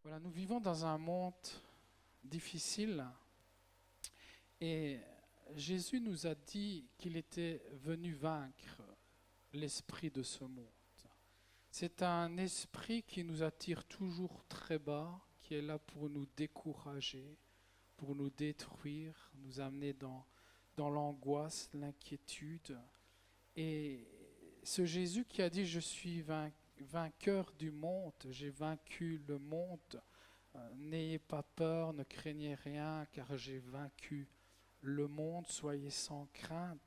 Voilà, nous vivons dans un monde difficile et Jésus nous a dit qu'il était venu vaincre l'esprit de ce monde. C'est un esprit qui nous attire toujours très bas, qui est là pour nous décourager, pour nous détruire, nous amener dans l'angoisse, l'inquiétude. Et ce Jésus qui a dit « Je suis vainqueur du monde, j'ai vaincu le monde, n'ayez pas peur, ne craignez rien, car j'ai vaincu le monde, soyez sans crainte ».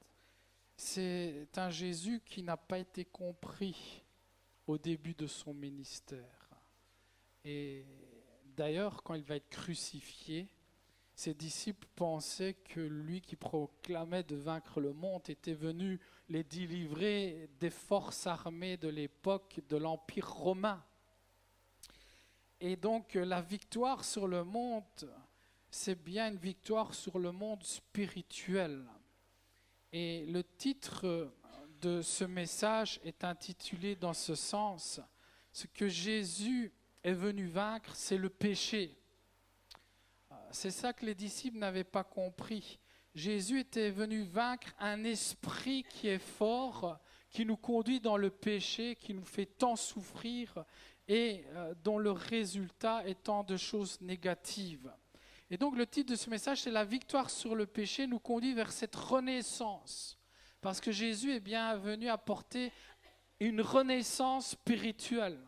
C'est un Jésus qui n'a pas été compris au début de son ministère. Et d'ailleurs, quand il va être crucifié, ses disciples pensaient que lui qui proclamait de vaincre le monde était venu les délivrer des forces armées de l'époque de l'Empire romain. Et donc la victoire sur le monde, c'est bien une victoire sur le monde spirituel. Et le titre de ce message est intitulé dans ce sens, ce que Jésus est venu vaincre, c'est le péché. C'est ça que les disciples n'avaient pas compris. Jésus était venu vaincre un esprit qui est fort, qui nous conduit dans le péché, qui nous fait tant souffrir et dont le résultat est tant de choses négatives. Et donc le titre de ce message, c'est « La victoire sur le péché nous conduit vers cette renaissance ». Parce que Jésus est bien venu apporter une renaissance spirituelle,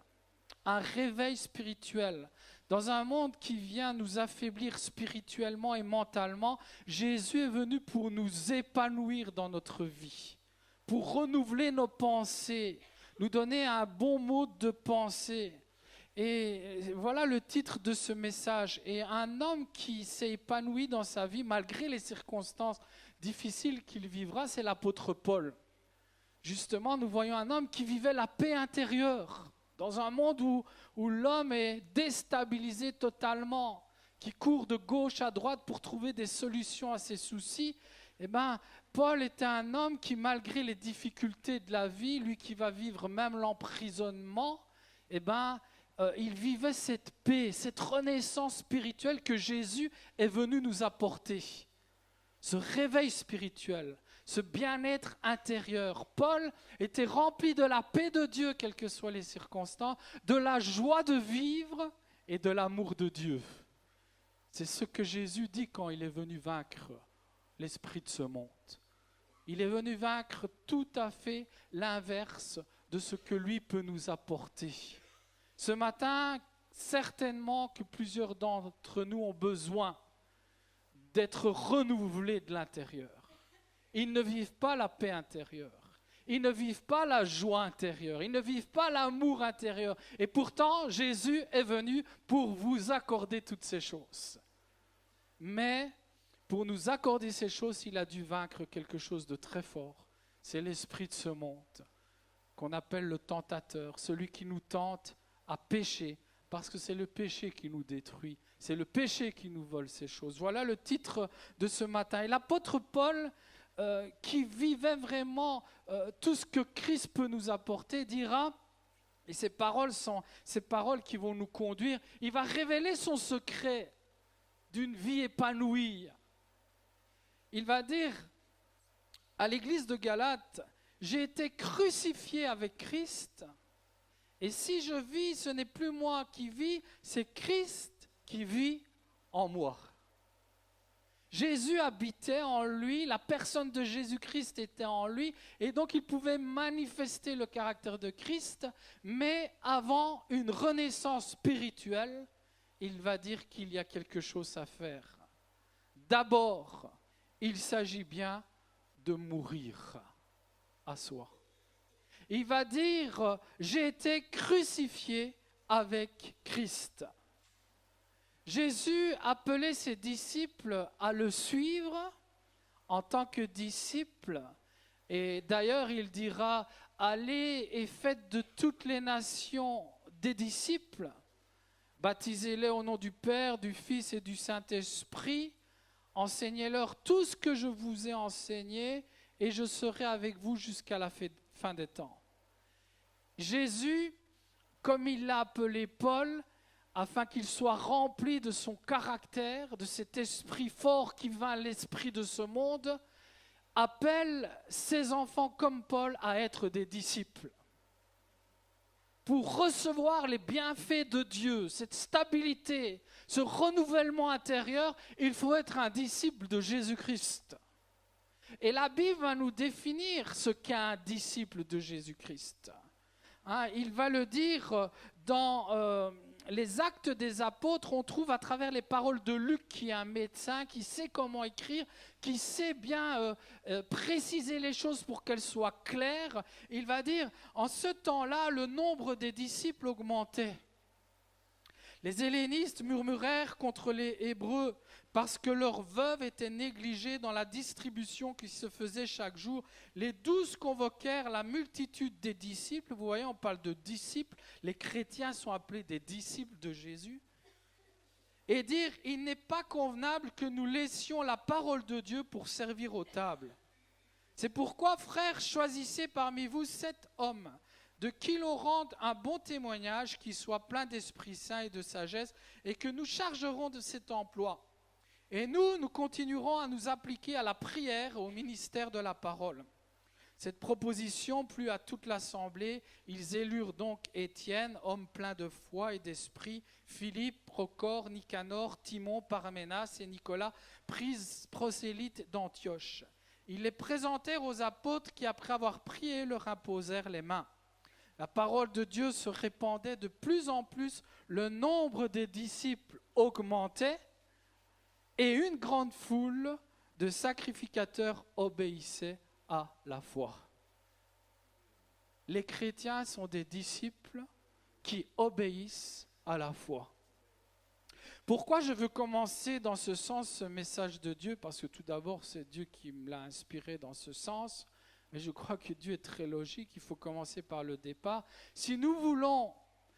un réveil spirituel. Dans un monde qui vient nous affaiblir spirituellement et mentalement, Jésus est venu pour nous épanouir dans notre vie, pour renouveler nos pensées, nous donner un bon mode de pensée. Et voilà le titre de ce message. Et un homme qui s'est épanoui dans sa vie, malgré les circonstances difficiles qu'il vivra, c'est l'apôtre Paul. Justement, nous voyons un homme qui vivait la paix intérieure. Dans un monde où l'homme est déstabilisé totalement, qui court de gauche à droite pour trouver des solutions à ses soucis, eh bien, Paul était un homme qui, malgré les difficultés de la vie, lui qui va vivre même l'emprisonnement, eh bien, il vivait cette paix, cette renaissance spirituelle que Jésus est venu nous apporter. Ce réveil spirituel, ce bien-être intérieur. Paul était rempli de la paix de Dieu, quelles que soient les circonstances, de la joie de vivre et de l'amour de Dieu. C'est ce que Jésus dit quand il est venu vaincre l'esprit de ce monde. Il est venu vaincre tout à fait l'inverse de ce que lui peut nous apporter. Ce matin, certainement que plusieurs d'entre nous ont besoin d'être renouvelés de l'intérieur. Ils ne vivent pas la paix intérieure. Ils ne vivent pas la joie intérieure. Ils ne vivent pas l'amour intérieur. Et pourtant, Jésus est venu pour vous accorder toutes ces choses. Mais pour nous accorder ces choses, il a dû vaincre quelque chose de très fort. C'est l'esprit de ce monde, qu'on appelle le tentateur, celui qui nous tente à pécher, parce que c'est le péché qui nous détruit. C'est le péché qui nous vole ces choses. Voilà le titre de ce matin. Et l'apôtre Paul, qui vivait vraiment tout ce que Christ peut nous apporter, dira, et ces paroles sont ces paroles qui vont nous conduire, il va révéler son secret d'une vie épanouie. Il va dire à l'église de Galate, « J'ai été crucifié avec Christ, et si je vis, ce n'est plus moi qui vis, c'est Christ qui vit en moi. » Jésus habitait en lui, la personne de Jésus-Christ était en lui, et donc il pouvait manifester le caractère de Christ, mais avant une renaissance spirituelle, il va dire qu'il y a quelque chose à faire. D'abord, il s'agit bien de mourir à soi. Il va dire, j'ai été crucifié avec Christ. Jésus appelait ses disciples à le suivre en tant que disciples. Et d'ailleurs, il dira, allez et faites de toutes les nations des disciples. Baptisez-les au nom du Père, du Fils et du Saint-Esprit. Enseignez-leur tout ce que je vous ai enseigné et je serai avec vous jusqu'à la fin des temps. Jésus, comme il l'a appelé Paul, afin qu'il soit rempli de son caractère, de cet esprit fort qui vint l'esprit de ce monde, appelle ses enfants comme Paul à être des disciples. Pour recevoir les bienfaits de Dieu, cette stabilité, ce renouvellement intérieur, il faut être un disciple de Jésus-Christ. Et la Bible va nous définir ce qu'est un disciple de Jésus-Christ. Il va le dire dans les Actes des Apôtres, on trouve à travers les paroles de Luc, qui est un médecin, qui sait comment écrire, qui sait bien préciser les choses pour qu'elles soient claires. Il va dire, en ce temps-là, le nombre des disciples augmentait. Les hellénistes murmurèrent contre les Hébreux parce que leurs veuves étaient négligées dans la distribution qui se faisait chaque jour. Les 12 convoquèrent la multitude des disciples. Vous voyez, on parle de disciples. Les chrétiens sont appelés des disciples de Jésus. Et dire, il n'est pas convenable que nous laissions la parole de Dieu pour servir aux tables. C'est pourquoi, frères, choisissez parmi vous 7 hommes de qui l'on rende un bon témoignage, qui soit plein d'Esprit Saint et de sagesse, et que nous chargerons de cet emploi. Et nous continuerons à nous appliquer à la prière et au ministère de la parole. Cette proposition plut à toute l'assemblée. Ils élurent donc Étienne, homme plein de foi et d'esprit, Philippe, Procor, Nicanor, Timon, Parménas et Nicolas, prosélytes d'Antioche. Ils les présentèrent aux apôtres qui, après avoir prié, leur imposèrent les mains. La parole de Dieu se répandait de plus en plus, le nombre des disciples augmentait et une grande foule de sacrificateurs obéissait à la foi. Les chrétiens sont des disciples qui obéissent à la foi. Pourquoi je veux commencer dans ce sens ce message de Dieu? Parce que tout d'abord, c'est Dieu qui me l'a inspiré dans ce sens. Mais je crois que Dieu est très logique, il faut commencer par le départ. Si nous voulons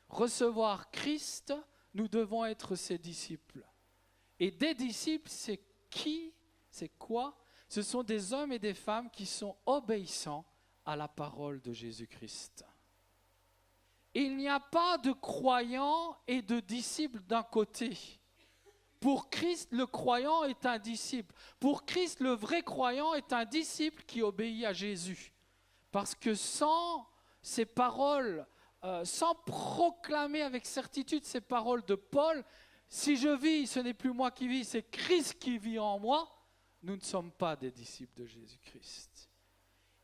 recevoir Christ, nous devons être ses disciples. Et des disciples, c'est qui? C'est quoi? Ce sont des hommes et des femmes qui sont obéissants à la parole de Jésus-Christ. Il n'y a pas de croyants et de disciples d'un côté. Pour Christ, le croyant est un disciple. Pour Christ, le vrai croyant est un disciple qui obéit à Jésus. Parce que sans ces paroles, sans proclamer avec certitude ces paroles de Paul, si je vis, ce n'est plus moi qui vis, c'est Christ qui vit en moi, nous ne sommes pas des disciples de Jésus-Christ.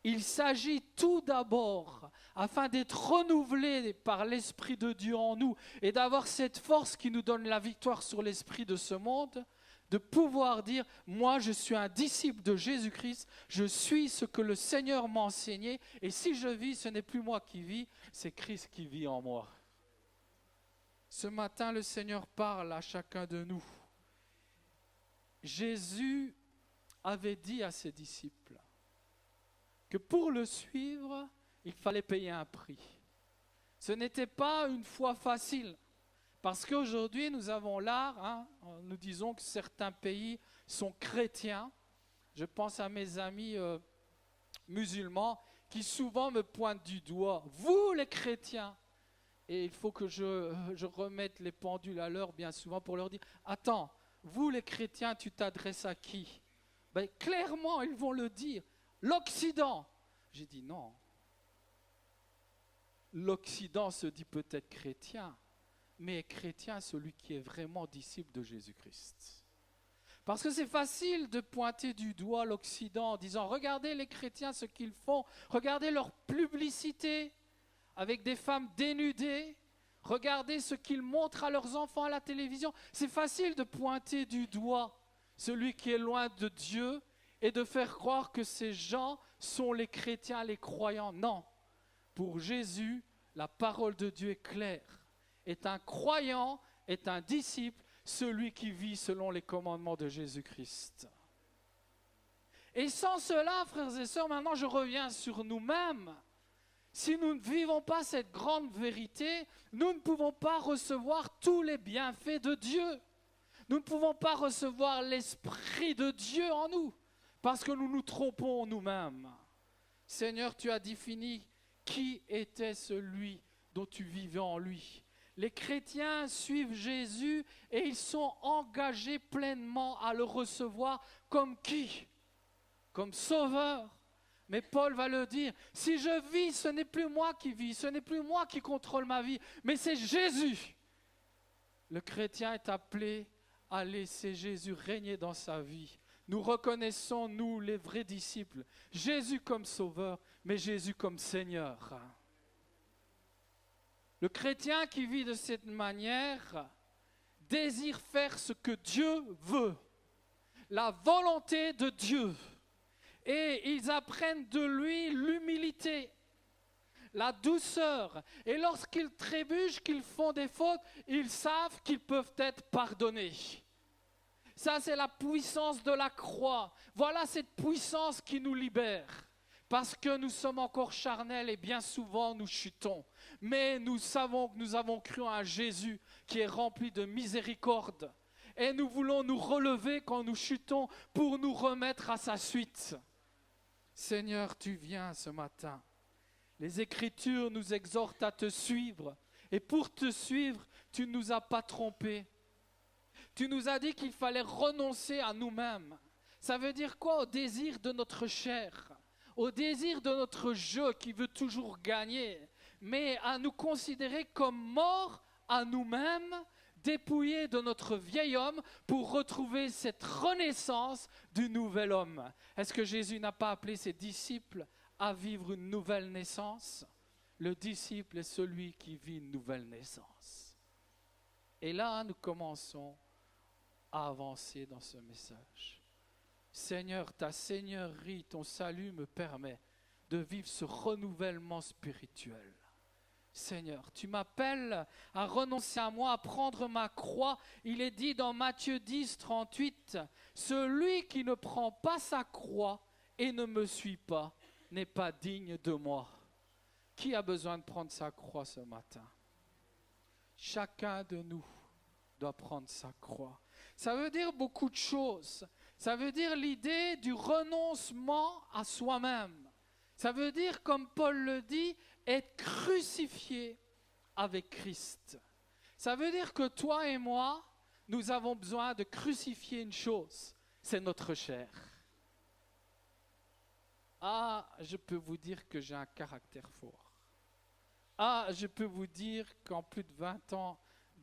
Il s'agit tout d'abord, afin d'être renouvelés par l'Esprit de Dieu en nous et d'avoir cette force qui nous donne la victoire sur l'esprit de ce monde, de pouvoir dire, moi je suis un disciple de Jésus-Christ, je suis ce que le Seigneur m'a enseigné et si je vis, ce n'est plus moi qui vis, c'est Christ qui vit en moi. Ce matin, le Seigneur parle à chacun de nous. Jésus avait dit à ses disciples que pour le suivre, il fallait payer un prix. Ce n'était pas une foi facile, parce qu'aujourd'hui nous avons l'art, nous disons que certains pays sont chrétiens. Je pense à mes amis musulmans qui souvent me pointent du doigt. Vous les chrétiens! Et il faut que je remette les pendules à l'heure bien souvent pour leur dire, attends, vous les chrétiens, tu t'adresses à qui? Ben, clairement, ils vont le dire. L'Occident. J'ai dit non. L'Occident se dit peut-être chrétien, mais chrétien celui qui est vraiment disciple de Jésus-Christ. Parce que c'est facile de pointer du doigt l'Occident en disant regardez les chrétiens ce qu'ils font, regardez leur publicité avec des femmes dénudées, regardez ce qu'ils montrent à leurs enfants à la télévision. C'est facile de pointer du doigt celui qui est loin de Dieu et de faire croire que ces gens sont les chrétiens, les croyants. Non, pour Jésus, la parole de Dieu est claire. Est un croyant, est un disciple, celui qui vit selon les commandements de Jésus-Christ. Et sans cela, frères et sœurs, maintenant je reviens sur nous-mêmes. Si nous ne vivons pas cette grande vérité, nous ne pouvons pas recevoir tous les bienfaits de Dieu. Nous ne pouvons pas recevoir l'Esprit de Dieu en nous, parce que nous nous trompons nous-mêmes. Seigneur, tu as défini qui était celui dont tu vivais en lui. Les chrétiens suivent Jésus et ils sont engagés pleinement à le recevoir comme qui? Comme sauveur. Mais Paul va le dire, si je vis, ce n'est plus moi qui vis, ce n'est plus moi qui contrôle ma vie, mais c'est Jésus. Le chrétien est appelé à laisser Jésus régner dans sa vie. Nous reconnaissons, nous, les vrais disciples, Jésus comme sauveur, mais Jésus comme Seigneur. Le chrétien qui vit de cette manière désire faire ce que Dieu veut, la volonté de Dieu. Et ils apprennent de lui l'humilité, la douceur. Et lorsqu'ils trébuchent, qu'ils font des fautes, ils savent qu'ils peuvent être pardonnés. Ça, c'est la puissance de la croix. Voilà cette puissance qui nous libère. Parce que nous sommes encore charnels et bien souvent nous chutons. Mais nous savons que nous avons cru en un Jésus qui est rempli de miséricorde. Et nous voulons nous relever quand nous chutons pour nous remettre à sa suite. Seigneur, tu viens ce matin. Les Écritures nous exhortent à te suivre. Et pour te suivre, tu ne nous as pas trompés. Tu nous as dit qu'il fallait renoncer à nous-mêmes. Ça veut dire quoi? Au désir de notre chair, au désir de notre jeu qui veut toujours gagner, mais à nous considérer comme morts à nous-mêmes, dépouillés de notre vieil homme pour retrouver cette renaissance du nouvel homme. Est-ce que Jésus n'a pas appelé ses disciples à vivre une nouvelle naissance? Le disciple est celui qui vit une nouvelle naissance. Et là, nous commençons à avancer dans ce message. Seigneur, ta seigneurie, ton salut me permet de vivre ce renouvellement spirituel. Seigneur, tu m'appelles à renoncer à moi, à prendre ma croix. Il est dit dans Matthieu 10, 38, « Celui qui ne prend pas sa croix et ne me suit pas n'est pas digne de moi. » Qui a besoin de prendre sa croix ce matin? Chacun de nous doit prendre sa croix. Ça veut dire beaucoup de choses. Ça veut dire l'idée du renoncement à soi-même. Ça veut dire, comme Paul le dit, être crucifié avec Christ. Ça veut dire que toi et moi, nous avons besoin de crucifier une chose, c'est notre chair. Ah, je peux vous dire que j'ai un caractère fort. Ah, je peux vous dire qu'en plus de 20 ans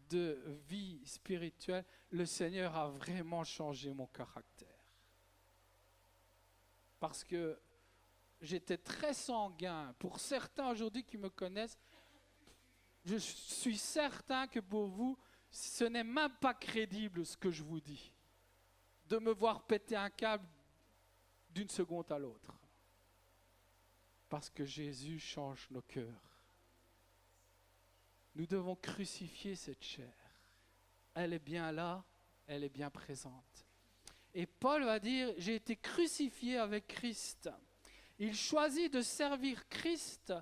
de vie spirituelle, le Seigneur a vraiment changé mon caractère. Parce que j'étais très sanguin. Pour certains aujourd'hui qui me connaissent, je suis certain que pour vous, ce n'est même pas crédible ce que je vous dis. De me voir péter un câble d'une seconde à l'autre. Parce que Jésus change nos cœurs. Nous devons crucifier cette chair. Elle est bien là, elle est bien présente. Et Paul va dire, j'ai été crucifié avec Christ. Il choisit de servir Christ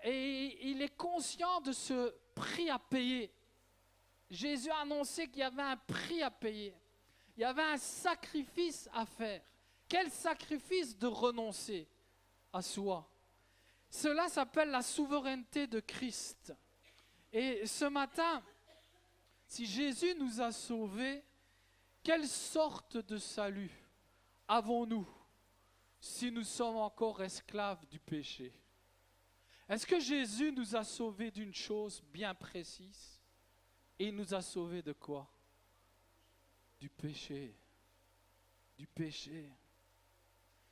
et il est conscient de ce prix à payer. Jésus a annoncé qu'il y avait un prix à payer. Il y avait un sacrifice à faire. Quel sacrifice de renoncer à soi? Cela s'appelle la souveraineté de Christ. Et ce matin, si Jésus nous a sauvés, quelle sorte de salut avons-nous si nous sommes encore esclaves du péché? Est-ce que Jésus nous a sauvés d'une chose bien précise? Et il nous a sauvés de quoi? Du péché. Du péché.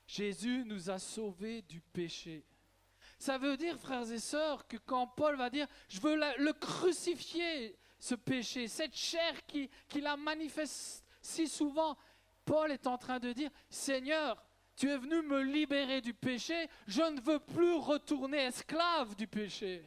Jésus nous a sauvés du péché. Ça veut dire, frères et sœurs, que quand Paul va dire « je veux le crucifier, ce péché, cette chair qui la manifeste si souvent », Paul est en train de dire « Seigneur, tu es venu me libérer du péché, je ne veux plus retourner esclave du péché. »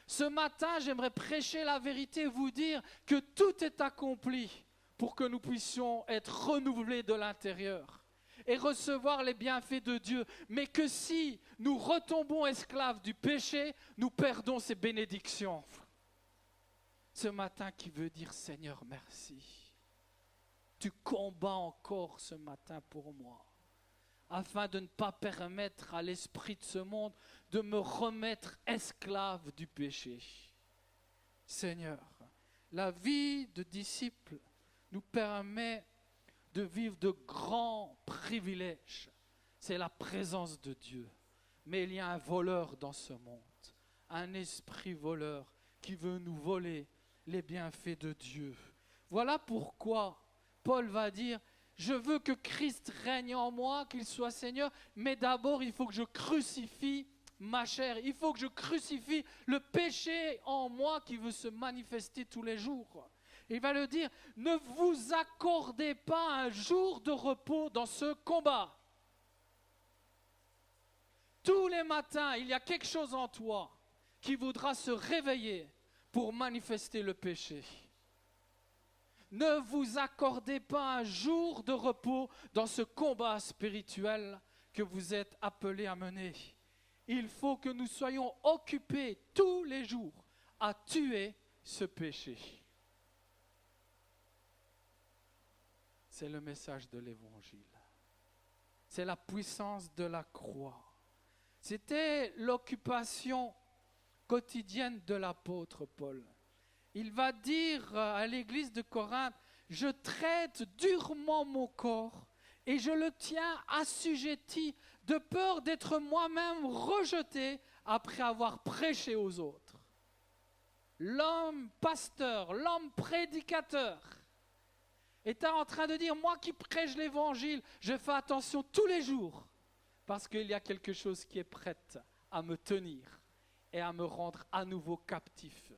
Ce matin, j'aimerais prêcher la vérité et vous dire que tout est accompli pour que nous puissions être renouvelés de l'intérieur et recevoir les bienfaits de Dieu. Mais que si nous retombons esclaves du péché, nous perdons ces bénédictions. Ce matin, qui veut dire Seigneur, merci. Tu combats encore ce matin pour moi, afin de ne pas permettre à l'esprit de ce monde de me remettre esclave du péché. Seigneur. La vie de disciple nous permet de vivre de grands privilèges. C'est la présence de Dieu. Mais il y a un voleur dans ce monde, un esprit voleur qui veut nous voler les bienfaits de Dieu. Voilà pourquoi Paul va dire, je veux que Christ règne en moi, qu'il soit Seigneur, mais d'abord il faut que je crucifie ma chair. Il faut que je crucifie le péché en moi qui veut se manifester tous les jours. Il va le dire, ne vous accordez pas un jour de repos dans ce combat. Tous les matins, il y a quelque chose en toi qui voudra se réveiller pour manifester le péché. Ne vous accordez pas un jour de repos dans ce combat spirituel que vous êtes appelés à mener. Il faut que nous soyons occupés tous les jours à tuer ce péché. C'est le message de l'Évangile. C'est la puissance de la croix. C'était l'occupation quotidienne de l'apôtre Paul. Il va dire à l'église de Corinthe, « Je traite durement mon corps et je le tiens assujetti de peur d'être moi-même rejeté après avoir prêché aux autres. » L'homme pasteur, l'homme prédicateur est en train de dire, moi qui prêche l'évangile, je fais attention tous les jours parce qu'il y a quelque chose qui est prêt à me tenir et à me rendre à nouveau captif,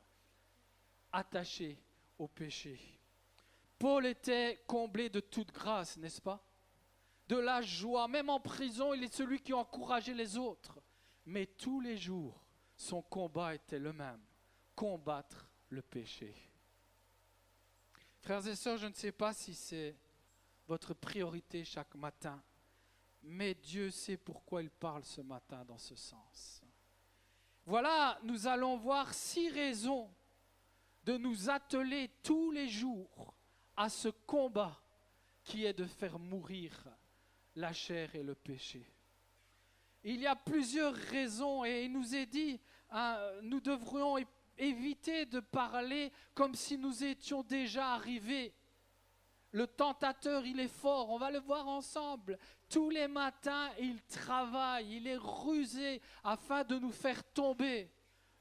attaché au péché. Paul était comblé de toute grâce, n'est-ce pas? De la joie, même en prison, il est celui qui encourageait les autres. Mais tous les jours, son combat était le même, combattre le péché. Frères et sœurs, je ne sais pas si c'est votre priorité chaque matin, mais Dieu sait pourquoi il parle ce matin dans ce sens. Voilà, nous allons voir 6 raisons de nous atteler tous les jours à ce combat qui est de faire mourir la chair et le péché. Il y a plusieurs raisons et il nous est dit, nous devrions éviter de parler comme si nous étions déjà arrivés. Le tentateur, il est fort, on va le voir ensemble. Tous les matins, il travaille, il est rusé afin de nous faire tomber.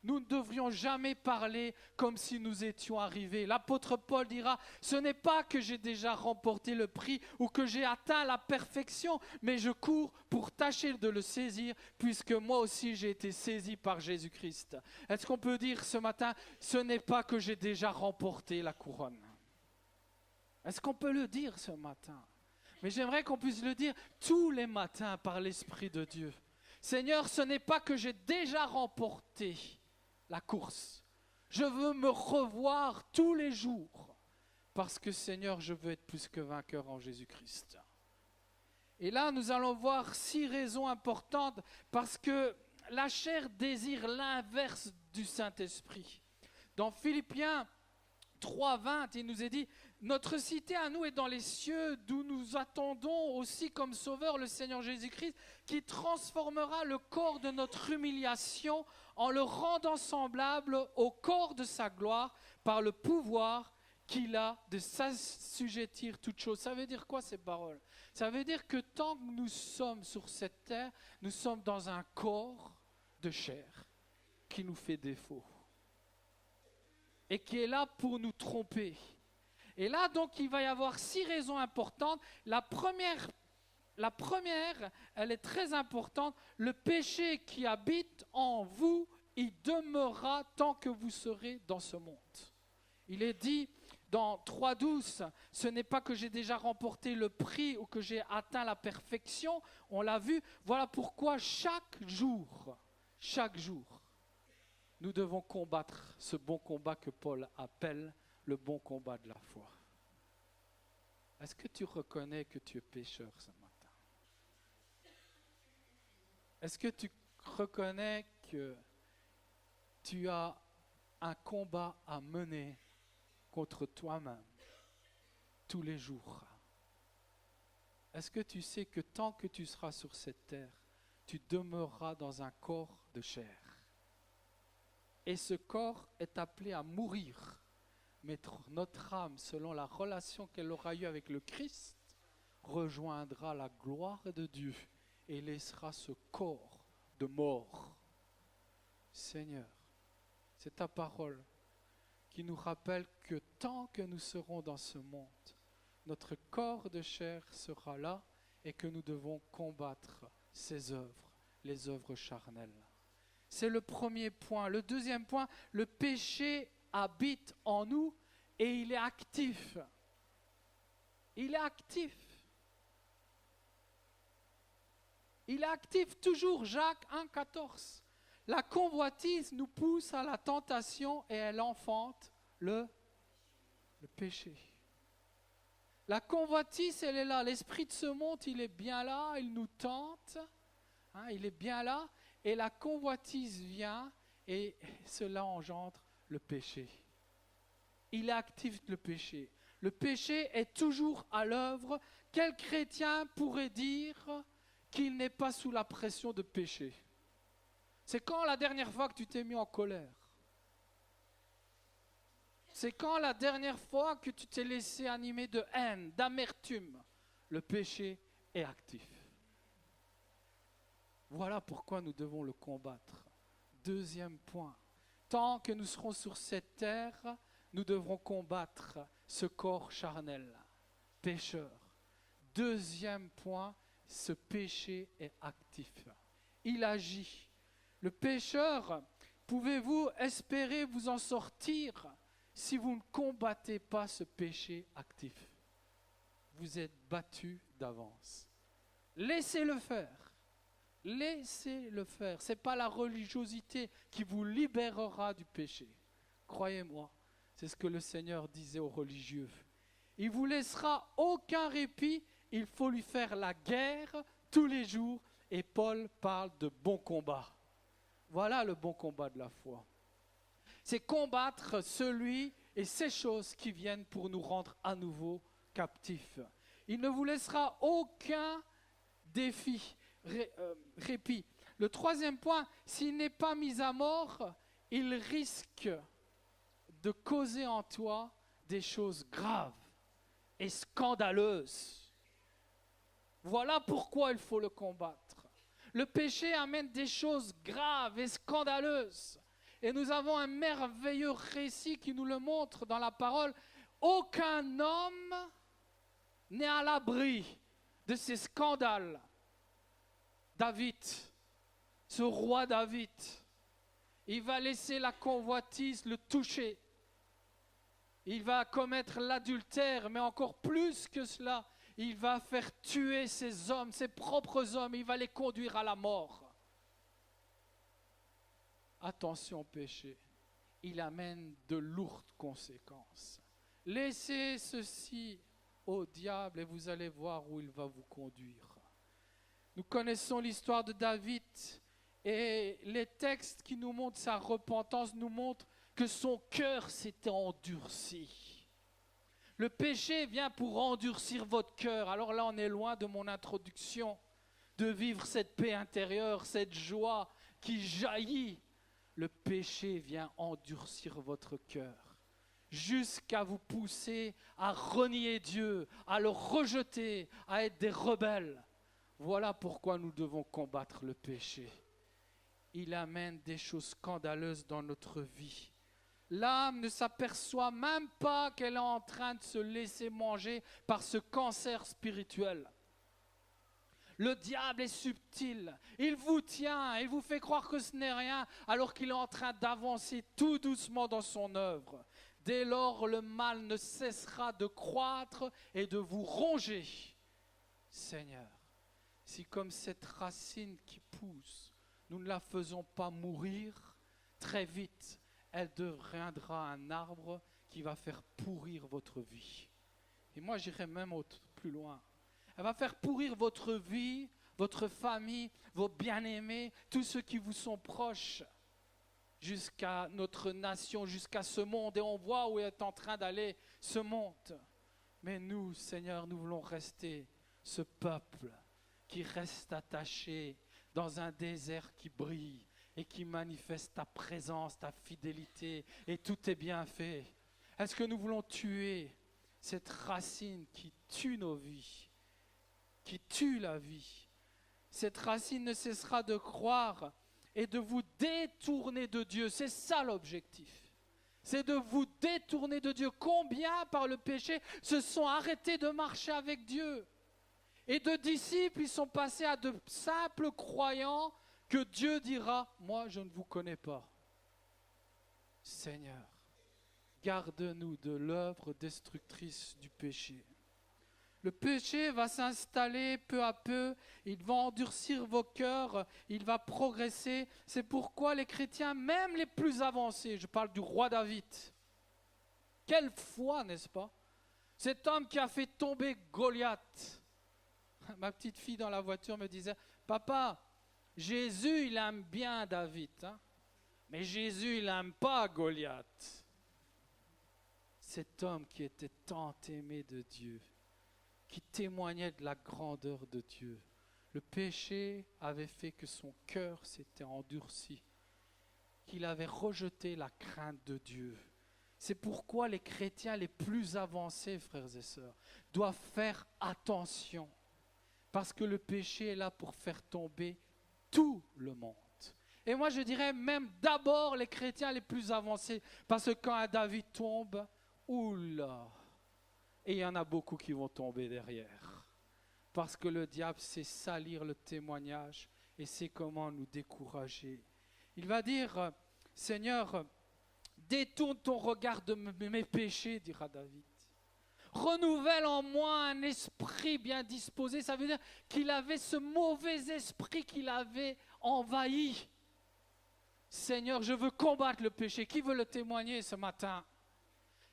Nous ne devrions jamais parler comme si nous étions arrivés. L'apôtre Paul dira, ce n'est pas que j'ai déjà remporté le prix ou que j'ai atteint la perfection, mais je cours pour tâcher de le saisir, puisque moi aussi j'ai été saisi par Jésus-Christ. Est-ce qu'on peut dire ce matin, ce n'est pas que j'ai déjà remporté la couronne? Est-ce qu'on peut le dire ce matin? Mais j'aimerais qu'on puisse le dire tous les matins par l'Esprit de Dieu. Seigneur, ce n'est pas que j'ai déjà remporté la course. Je veux me revoir tous les jours parce que Seigneur, je veux être plus que vainqueur en Jésus-Christ. Et là, nous allons voir 6 raisons importantes parce que la chair désire l'inverse du Saint-Esprit. Dans Philippiens 3:20, il nous est dit, notre cité à nous est dans les cieux, d'où nous attendons aussi comme sauveur le Seigneur Jésus-Christ, qui transformera le corps de notre humiliation en le rendant semblable au corps de sa gloire par le pouvoir qu'il a de s'assujettir toutes choses. Ça veut dire quoi ces paroles? Ça veut dire que tant que nous sommes sur cette terre, nous sommes dans un corps de chair qui nous fait défaut et qui est là pour nous tromper. Et là, donc, il va y avoir 6 raisons importantes. La première, elle est très importante. Le péché qui habite en vous, il demeurera tant que vous serez dans ce monde. Il est dit dans 3:12, ce n'est pas que j'ai déjà remporté le prix ou que j'ai atteint la perfection. On l'a vu. Voilà pourquoi chaque jour, nous devons combattre ce bon combat que Paul appelle le bon combat de la foi. Est-ce que tu reconnais que tu es pécheur ce matin? Est-ce que tu reconnais que tu as un combat à mener contre toi-même tous les jours? Est-ce que tu sais que tant que tu seras sur cette terre, tu demeureras dans un corps de chair? Et ce corps est appelé à mourir. Mais notre âme, selon la relation qu'elle aura eue avec le Christ, rejoindra la gloire de Dieu et laissera ce corps de mort. Seigneur, c'est ta parole qui nous rappelle que tant que nous serons dans ce monde, notre corps de chair sera là et que nous devons combattre ses œuvres, les œuvres charnelles. C'est le premier point. Le deuxième point, le péché habite en nous et il est actif. Il est actif. Il est actif toujours. Jacques 1,14. La convoitise nous pousse à la tentation et elle enfante le péché. La convoitise, elle est là. L'esprit de ce monde, il est bien là. Il nous tente. Il est bien là. Et la convoitise vient et cela engendre le péché. Il est actif, le péché. Le péché est toujours à l'œuvre. Quel chrétien pourrait dire qu'il n'est pas sous la pression de péché? C'est quand la dernière fois que tu t'es mis en colère? C'est quand la dernière fois que tu t'es laissé animer de haine, d'amertume? Le péché est actif. Voilà pourquoi nous devons le combattre. Deuxième point, tant que nous serons sur cette terre, nous devrons combattre ce corps charnel, pécheur. Deuxième point, ce péché est actif. Il agit. Le pécheur, pouvez-vous espérer vous en sortir si vous ne combattez pas ce péché actif? Vous êtes battu d'avance. Laissez-le faire. Laissez-le faire. Ce n'est pas la religiosité qui vous libérera du péché. Croyez-moi, c'est ce que le Seigneur disait aux religieux. Il ne vous laissera aucun répit, il faut lui faire la guerre tous les jours. Et Paul parle de bon combat. Voilà le bon combat de la foi. C'est combattre celui et ces choses qui viennent pour nous rendre à nouveau captifs. Il ne vous laissera aucun répit. Le troisième point, s'il n'est pas mis à mort, il risque de causer en toi des choses graves et scandaleuses. Voilà pourquoi il faut le combattre. Le péché amène des choses graves et scandaleuses. Et nous avons un merveilleux récit qui nous le montre dans la parole. Aucun homme n'est à l'abri de ces scandales. David, ce roi David, il va laisser la convoitise le toucher. Il va commettre l'adultère, mais encore plus que cela, il va faire tuer ses hommes, ses propres hommes, il va les conduire à la mort. Attention au péché, il amène de lourdes conséquences. Laissez ceci au diable et vous allez voir où il va vous conduire. Nous connaissons l'histoire de David et les textes qui nous montrent sa repentance nous montrent que son cœur s'était endurci. Le péché vient pour endurcir votre cœur. Alors là, on est loin de mon introduction, de vivre cette paix intérieure, cette joie qui jaillit. Le péché vient endurcir votre cœur, jusqu'à vous pousser à renier Dieu, à le rejeter, à être des rebelles. Voilà pourquoi nous devons combattre le péché. Il amène des choses scandaleuses dans notre vie. L'âme ne s'aperçoit même pas qu'elle est en train de se laisser manger par ce cancer spirituel. Le diable est subtil, il vous tient, il vous fait croire que ce n'est rien, alors qu'il est en train d'avancer tout doucement dans son œuvre. Dès lors, le mal ne cessera de croître et de vous ronger. Seigneur, si comme cette racine qui pousse, nous ne la faisons pas mourir, très vite, elle deviendra un arbre qui va faire pourrir votre vie. Et moi, j'irai même plus loin. Elle va faire pourrir votre vie, votre famille, vos bien-aimés, tous ceux qui vous sont proches, jusqu'à notre nation, jusqu'à ce monde. Et on voit où est en train d'aller ce monde. Mais nous, Seigneur, nous voulons rester ce peuple qui reste attaché dans un désert qui brille et qui manifeste ta présence, ta fidélité, et tout est bien fait? Est-ce que nous voulons tuer cette racine qui tue nos vies, qui tue la vie? Cette racine ne cessera de croire et de vous détourner de Dieu. C'est ça l'objectif. C'est de vous détourner de Dieu. Combien par le péché se sont arrêtés de marcher avec Dieu? Et de disciples, ils sont passés à de simples croyants que Dieu dira, moi je ne vous connais pas. Seigneur, garde-nous de l'œuvre destructrice du péché. Le péché va s'installer peu à peu, il va endurcir vos cœurs, il va progresser. C'est pourquoi les chrétiens, même les plus avancés, je parle du roi David, quelle foi, n'est-ce pas? Cet homme qui a fait tomber Goliath. Ma petite fille dans la voiture me disait, papa, Jésus il aime bien David, hein? Mais Jésus il n'aime pas Goliath. Cet homme qui était tant aimé de Dieu, qui témoignait de la grandeur de Dieu. Le péché avait fait que son cœur s'était endurci, qu'il avait rejeté la crainte de Dieu. C'est pourquoi les chrétiens les plus avancés, frères et sœurs, doivent faire attention, parce que le péché est là pour faire tomber tout le monde. Et moi je dirais même d'abord les chrétiens les plus avancés, parce que quand un David tombe, oula, et il y en a beaucoup qui vont tomber derrière. Parce que le diable sait salir le témoignage et sait comment nous décourager. Il va dire, Seigneur, détourne ton regard de mes péchés, dira David. Renouvelle en moi un esprit bien disposé. Ça veut dire qu'il avait ce mauvais esprit qu'il avait envahi. Seigneur, je veux combattre le péché. Qui veut le témoigner ce matin?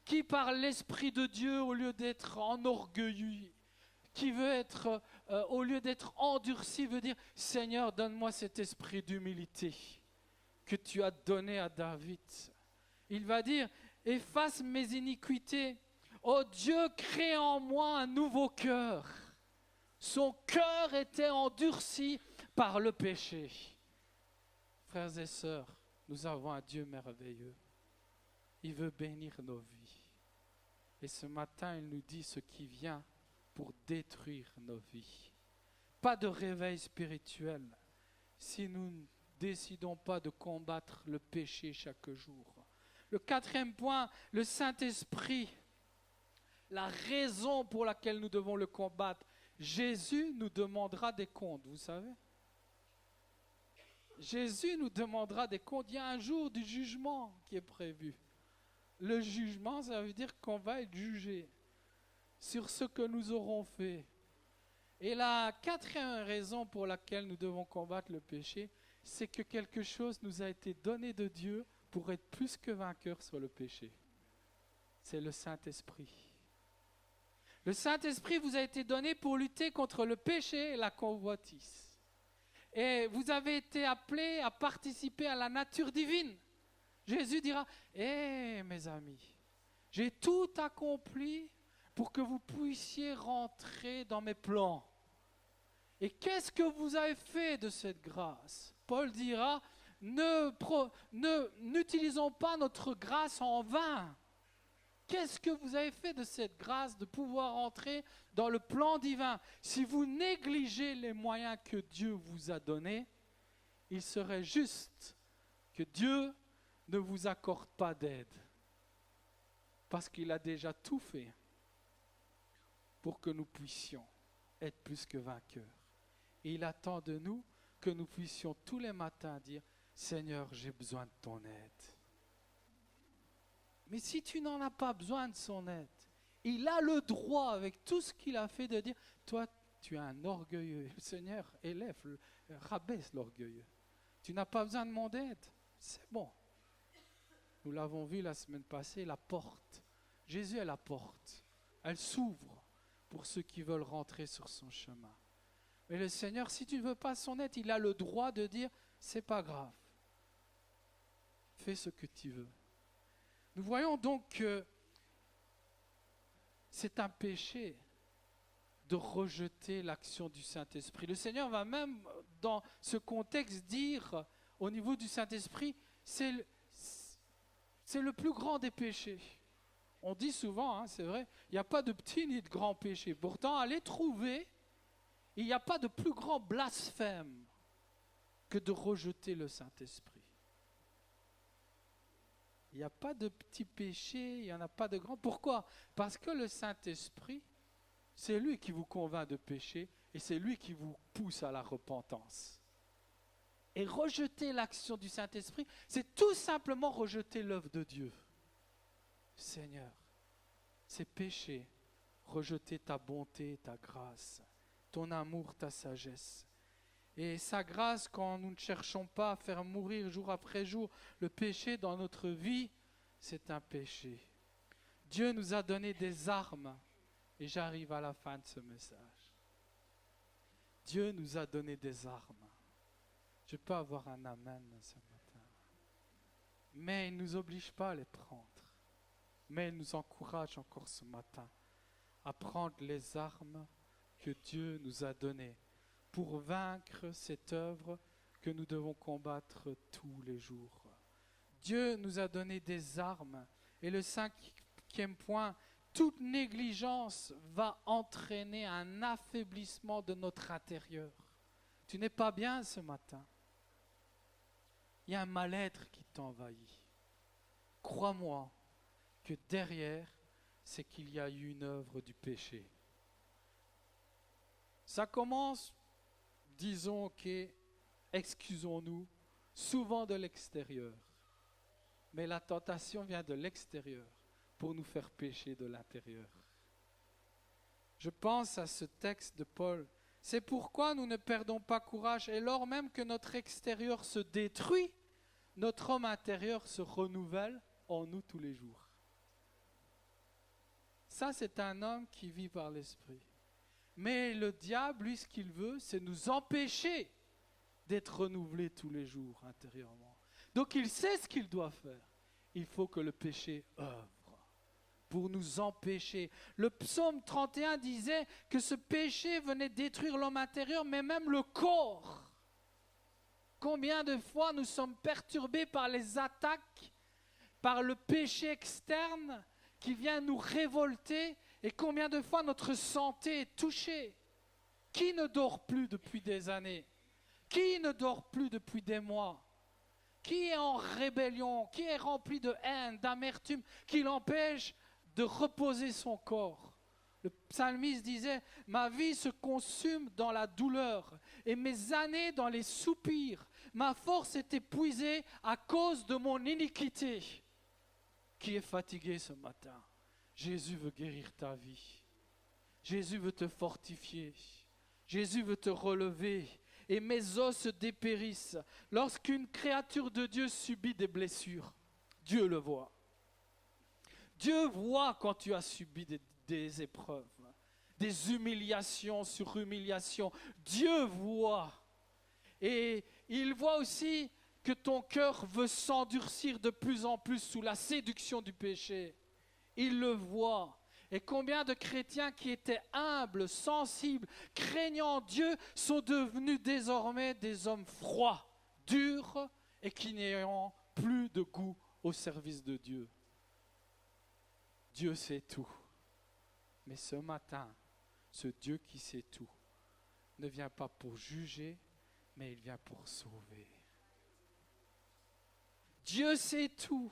Qui par l'Esprit de Dieu, au lieu d'être enorgueilli, qui veut être, au lieu d'être endurci, veut dire, Seigneur, donne-moi cet esprit d'humilité que tu as donné à David. Il va dire, efface mes iniquités. Oh Dieu, crée en moi un nouveau cœur. Son cœur était endurci par le péché. Frères et sœurs, nous avons un Dieu merveilleux. Il veut bénir nos vies. Et ce matin, il nous dit ce qui vient pour détruire nos vies. Pas de réveil spirituel si nous ne décidons pas de combattre le péché chaque jour. Le quatrième point, le Saint-Esprit. La raison pour laquelle nous devons le combattre. Jésus nous demandera des comptes, vous savez. Jésus nous demandera des comptes. Il y a un jour du jugement qui est prévu. Le jugement, ça veut dire qu'on va être jugé sur ce que nous aurons fait. Et la quatrième raison pour laquelle nous devons combattre le péché, c'est que quelque chose nous a été donné de Dieu pour être plus que vainqueur sur le péché. C'est le Saint-Esprit. Le Saint-Esprit vous a été donné pour lutter contre le péché et la convoitise. Et vous avez été appelés à participer à la nature divine. Jésus dira, mes amis, j'ai tout accompli pour que vous puissiez rentrer dans mes plans. Et qu'est-ce que vous avez fait de cette grâce? Paul dira, n'utilisons pas notre grâce en vain. Qu'est-ce que vous avez fait de cette grâce de pouvoir entrer dans le plan divin? Si vous négligez les moyens que Dieu vous a donnés, il serait juste que Dieu ne vous accorde pas d'aide. Parce qu'il a déjà tout fait pour que nous puissions être plus que vainqueurs. Et il attend de nous que nous puissions tous les matins dire, Seigneur, j'ai besoin de ton aide. Mais si tu n'en as pas besoin de son aide, il a le droit, avec tout ce qu'il a fait, de dire, toi, tu es un orgueilleux. Seigneur, rabaisse l'orgueilleux. Tu n'as pas besoin de mon aide. C'est bon. Nous l'avons vu la semaine passée, la porte. Jésus est la porte. Elle s'ouvre pour ceux qui veulent rentrer sur son chemin. Mais le Seigneur, si tu ne veux pas son aide, il a le droit de dire, c'est pas grave. Fais ce que tu veux. Nous voyons donc que c'est un péché de rejeter l'action du Saint-Esprit. Le Seigneur va même, dans ce contexte, dire au niveau du Saint-Esprit, c'est le plus grand des péchés. On dit souvent, hein, c'est vrai, il n'y a pas de petit ni de grand péché. Pourtant, allez trouver, il n'y a pas de plus grand blasphème que de rejeter le Saint-Esprit. Il n'y a pas de petit péché, il n'y en a pas de grand. Pourquoi? Parce que le Saint-Esprit, c'est lui qui vous convainc de péché et c'est lui qui vous pousse à la repentance. Et rejeter l'action du Saint-Esprit, c'est tout simplement rejeter l'œuvre de Dieu. Seigneur, c'est péché, rejeter ta bonté, ta grâce, ton amour, ta sagesse. Et sa grâce, quand nous ne cherchons pas à faire mourir jour après jour le péché dans notre vie, c'est un péché. Dieu nous a donné des armes, et j'arrive à la fin de ce message. Dieu nous a donné des armes. Je peux avoir un amen ce matin. Mais il ne nous oblige pas à les prendre. Mais il nous encourage encore ce matin à prendre les armes que Dieu nous a données pour vaincre cette œuvre que nous devons combattre tous les jours. Dieu nous a donné des armes. Et le cinquième point, toute négligence va entraîner un affaiblissement de notre intérieur. Tu n'es pas bien ce matin. Il y a un mal-être qui t'envahit. Crois-moi que derrière, c'est qu'il y a eu une œuvre du péché. Ça commence, disons que, excusons-nous, souvent de l'extérieur. Mais la tentation vient de l'extérieur pour nous faire pécher de l'intérieur. Je pense à ce texte de Paul. C'est pourquoi nous ne perdons pas courage et lors même que notre extérieur se détruit, notre homme intérieur se renouvelle en nous tous les jours. Ça, c'est un homme qui vit par l'esprit. Mais le diable, lui, ce qu'il veut, c'est nous empêcher d'être renouvelés tous les jours intérieurement. Donc, il sait ce qu'il doit faire. Il faut que le péché œuvre pour nous empêcher. Le psaume 31 disait que ce péché venait détruire l'homme intérieur, mais même le corps. Combien de fois nous sommes perturbés par les attaques, par le péché externe qui vient nous révolter, et combien de fois notre santé est touchée. Qui ne dort plus depuis des années? Qui ne dort plus depuis des mois? Qui est en rébellion? Qui est rempli de haine, d'amertume, qui l'empêche de reposer son corps? Le psalmiste disait, ma vie se consume dans la douleur et mes années dans les soupirs. Ma force est épuisée à cause de mon iniquité. Qui est fatigué ce matin? Jésus veut guérir ta vie. Jésus veut te fortifier. Jésus veut te relever. Et mes os se dépérissent. Lorsqu'une créature de Dieu subit des blessures, Dieu le voit. Dieu voit quand tu as subi des épreuves, des humiliations sur humiliations. Dieu voit. Et il voit aussi que ton cœur veut s'endurcir de plus en plus sous la séduction du péché. Il le voit. Et combien de chrétiens qui étaient humbles, sensibles, craignant Dieu, sont devenus désormais des hommes froids, durs et qui n'ayant plus de goût au service de Dieu. Dieu sait tout. Mais ce matin, ce Dieu qui sait tout ne vient pas pour juger, mais il vient pour sauver. Dieu sait tout.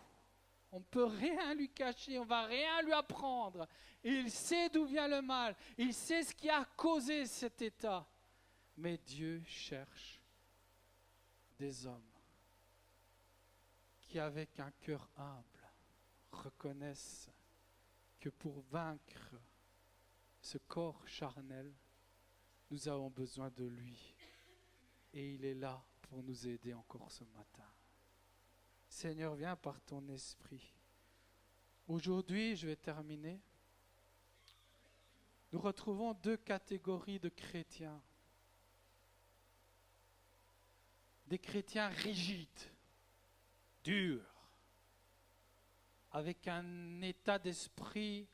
On ne peut rien lui cacher, on ne va rien lui apprendre. Il sait d'où vient le mal, il sait ce qui a causé cet état. Mais Dieu cherche des hommes qui, avec un cœur humble, reconnaissent que pour vaincre ce corps charnel, nous avons besoin de lui. Et il est là pour nous aider encore ce matin. Seigneur, viens par ton esprit. Aujourd'hui, je vais terminer. Nous retrouvons deux catégories de chrétiens. Des chrétiens rigides, durs, avec un état d'esprit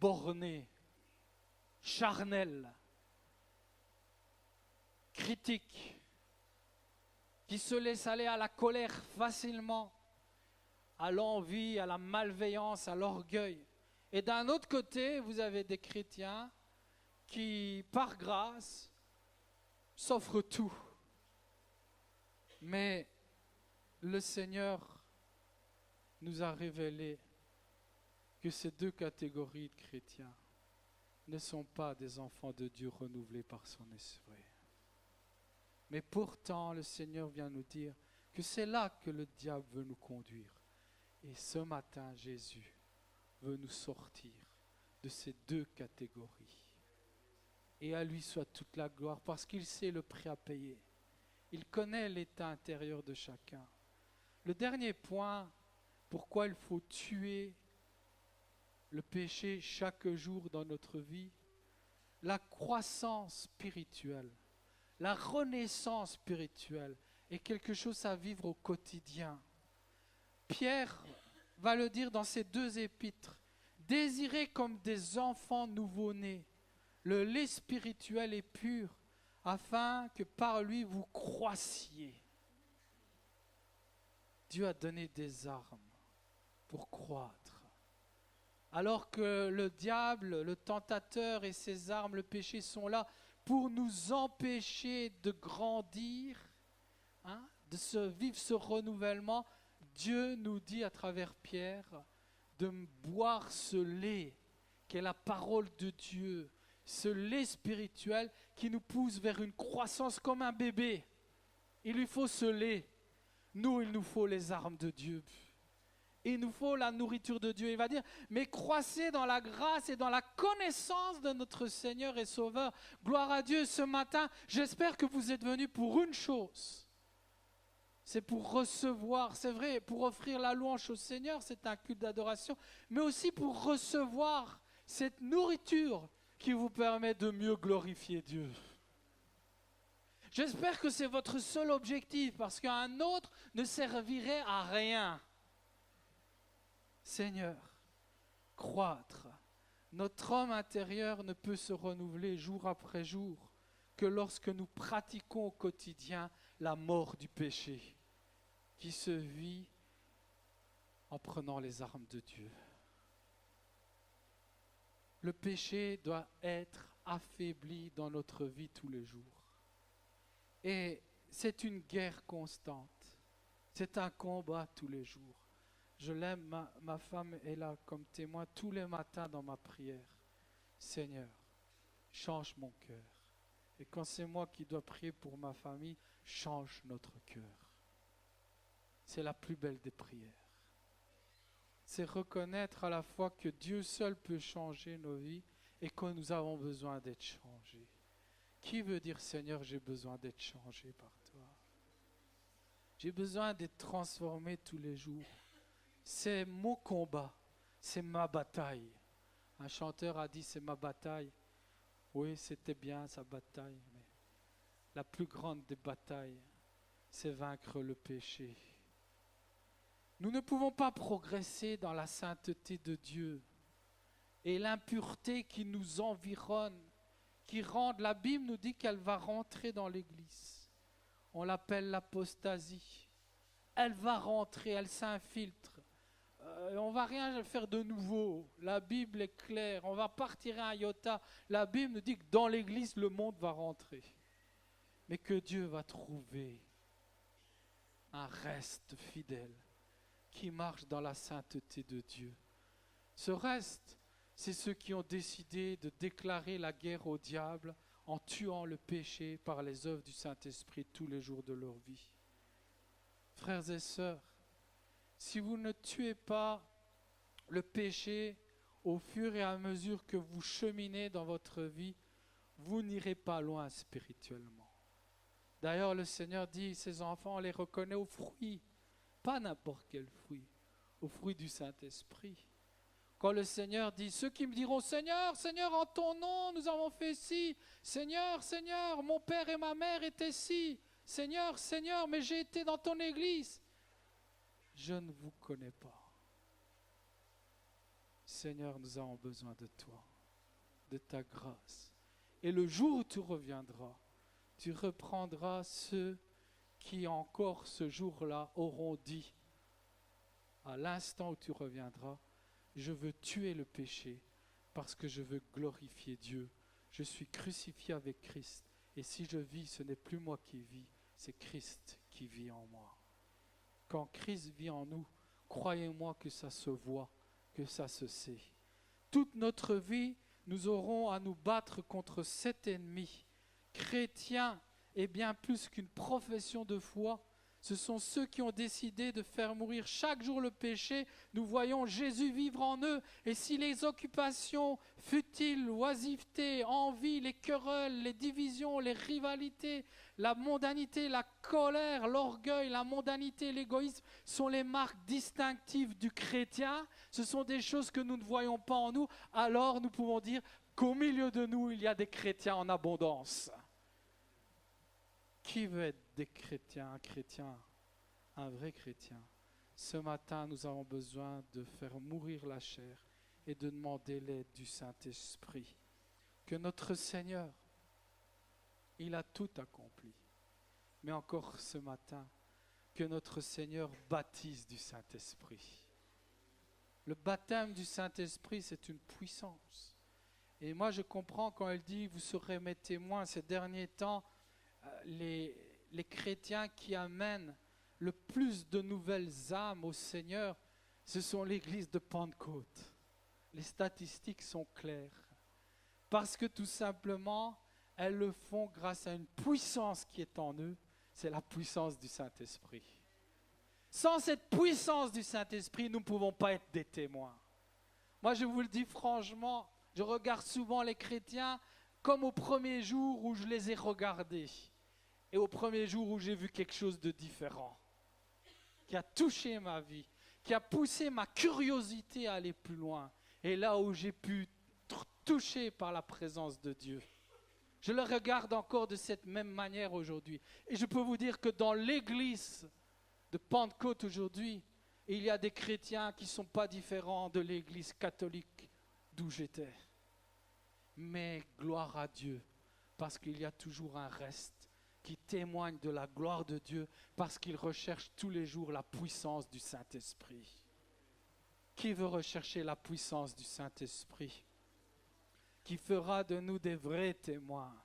borné, charnel, critique, qui se laissent aller à la colère facilement, à l'envie, à la malveillance, à l'orgueil. Et d'un autre côté, vous avez des chrétiens qui, par grâce, s'offrent tout. Mais le Seigneur nous a révélé que ces deux catégories de chrétiens ne sont pas des enfants de Dieu renouvelés par son esprit. Mais pourtant, le Seigneur vient nous dire que c'est là que le diable veut nous conduire. Et ce matin, Jésus veut nous sortir de ces deux catégories. Et à lui soit toute la gloire, parce qu'il sait le prix à payer. Il connaît l'état intérieur de chacun. Le dernier point, pourquoi il faut tuer le péché chaque jour dans notre vie, la croissance spirituelle, la renaissance spirituelle est quelque chose à vivre au quotidien. Pierre va le dire dans ses deux épîtres, désirez comme des enfants nouveau-nés le lait spirituel et pur, afin que par lui vous croissiez. Dieu a donné des armes pour croître. Alors que le diable, le tentateur et ses armes, le péché sont là pour nous empêcher de grandir, de vivre ce renouvellement, Dieu nous dit à travers Pierre de boire ce lait qui est la parole de Dieu, ce lait spirituel qui nous pousse vers une croissance comme un bébé. Il lui faut ce lait. Nous, il nous faut les armes de Dieu. Il nous faut la nourriture de Dieu. Il va dire, mais croissez dans la grâce et dans la connaissance de notre Seigneur et Sauveur. Gloire à Dieu. Ce matin, j'espère que vous êtes venus pour une chose. C'est pour recevoir, c'est vrai, pour offrir la louange au Seigneur, c'est un culte d'adoration, mais aussi pour recevoir cette nourriture qui vous permet de mieux glorifier Dieu. J'espère que c'est votre seul objectif, parce qu'un autre ne servirait à rien. Seigneur, croître. Notre homme intérieur ne peut se renouveler jour après jour que lorsque nous pratiquons au quotidien la mort du péché qui se vit en prenant les armes de Dieu. Le péché doit être affaibli dans notre vie tous les jours. Et c'est une guerre constante. C'est un combat tous les jours. Je l'aime, ma femme est là comme témoin tous les matins dans ma prière. Seigneur, change mon cœur. Et quand c'est moi qui dois prier pour ma famille, change notre cœur. C'est la plus belle des prières. C'est reconnaître à la fois que Dieu seul peut changer nos vies et que nous avons besoin d'être changés. Qui veut dire, Seigneur, j'ai besoin d'être changé par toi? J'ai besoin d'être transformé tous les jours. C'est mon combat, c'est ma bataille. Un chanteur a dit, c'est ma bataille. Oui, c'était bien sa bataille, mais la plus grande des batailles, c'est vaincre le péché. Nous ne pouvons pas progresser dans la sainteté de Dieu et l'impureté qui nous environne, qui rend, la Bible nous dit qu'elle va rentrer dans l'Église. On l'appelle l'apostasie. Elle va rentrer, elle s'infiltre. On ne va rien faire de nouveau. La Bible est claire. On va pas retirer un iota. La Bible nous dit que dans l'Église, le monde va rentrer. Mais que Dieu va trouver un reste fidèle qui marche dans la sainteté de Dieu. Ce reste, c'est ceux qui ont décidé de déclarer la guerre au diable en tuant le péché par les œuvres du Saint-Esprit tous les jours de leur vie. Frères et sœurs, si vous ne tuez pas le péché au fur et à mesure que vous cheminez dans votre vie, vous n'irez pas loin spirituellement. D'ailleurs, le Seigneur dit, ses enfants, on les reconnaît aux fruits, pas n'importe quel fruit, aux fruits du Saint-Esprit. Quand le Seigneur dit, ceux qui me diront, Seigneur, Seigneur, en ton nom, nous avons fait ci, Seigneur, Seigneur, mon père et ma mère étaient ci, Seigneur, Seigneur, mais j'ai été dans ton église. Je ne vous connais pas. Seigneur, nous avons besoin de toi, de ta grâce. Et le jour où tu reviendras, tu reprendras ceux qui encore ce jour-là auront dit, à l'instant où tu reviendras, je veux tuer le péché parce que je veux glorifier Dieu. Je suis crucifié avec Christ. Et si je vis, ce n'est plus moi qui vis, c'est Christ qui vit en moi. Quand Christ vit en nous, croyez-moi que ça se voit, que ça se sait. Toute notre vie, nous aurons à nous battre contre cet ennemi. Chrétien est bien plus qu'une profession de foi. Ce sont ceux qui ont décidé de faire mourir chaque jour le péché. Nous voyons Jésus vivre en eux. Et si les occupations futiles, l'oisiveté, envie, les querelles, les divisions, les rivalités, la mondanité, la colère, l'orgueil, la mondanité, l'égoïsme sont les marques distinctives du chrétien, ce sont des choses que nous ne voyons pas en nous, alors nous pouvons dire qu'au milieu de nous, il y a des chrétiens en abondance. Qui veut être des chrétiens, un vrai chrétien? Ce matin, nous avons besoin de faire mourir la chair et de demander l'aide du Saint-Esprit. Que notre Seigneur, il a tout accompli. Mais encore ce matin, que notre Seigneur baptise du Saint-Esprit. Le baptême du Saint-Esprit, c'est une puissance. Et moi, je comprends quand elle dit, vous serez mes témoins ces derniers temps, les chrétiens qui amènent le plus de nouvelles âmes au Seigneur, ce sont l'église de Pentecôte. Les statistiques sont claires. Parce que tout simplement, elles le font grâce à une puissance qui est en eux, c'est la puissance du Saint-Esprit. Sans cette puissance du Saint-Esprit, nous ne pouvons pas être des témoins. Moi, je vous le dis franchement, je regarde souvent les chrétiens comme au premier jour où je les ai regardés. Et au premier jour où j'ai vu quelque chose de différent, qui a touché ma vie, qui a poussé ma curiosité à aller plus loin, et là où j'ai pu être touché par la présence de Dieu. Je le regarde encore de cette même manière aujourd'hui. Et je peux vous dire que dans l'église de Pentecôte aujourd'hui, il y a des chrétiens qui ne sont pas différents de l'église catholique d'où j'étais. Mais gloire à Dieu, parce qu'il y a toujours un reste qui témoigne de la gloire de Dieu parce qu'il recherche tous les jours la puissance du Saint-Esprit. Qui veut rechercher la puissance du Saint-Esprit? Qui fera de nous des vrais témoins.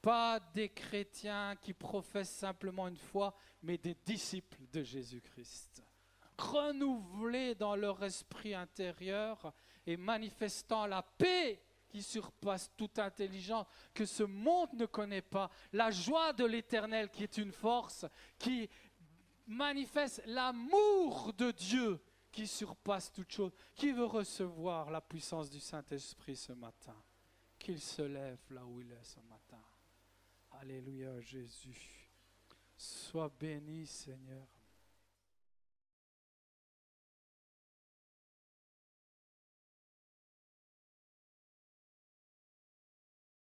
Pas des chrétiens qui professent simplement une foi, mais des disciples de Jésus-Christ. Renouvelés dans leur esprit intérieur et manifestant la paix qui surpasse toute intelligence, que ce monde ne connaît pas, la joie de l'Éternel qui est une force, qui manifeste l'amour de Dieu qui surpasse toute chose. Qui veut recevoir la puissance du Saint-Esprit ce matin? Qu'il se lève là où il est ce matin. Alléluia Jésus. Sois béni Seigneur.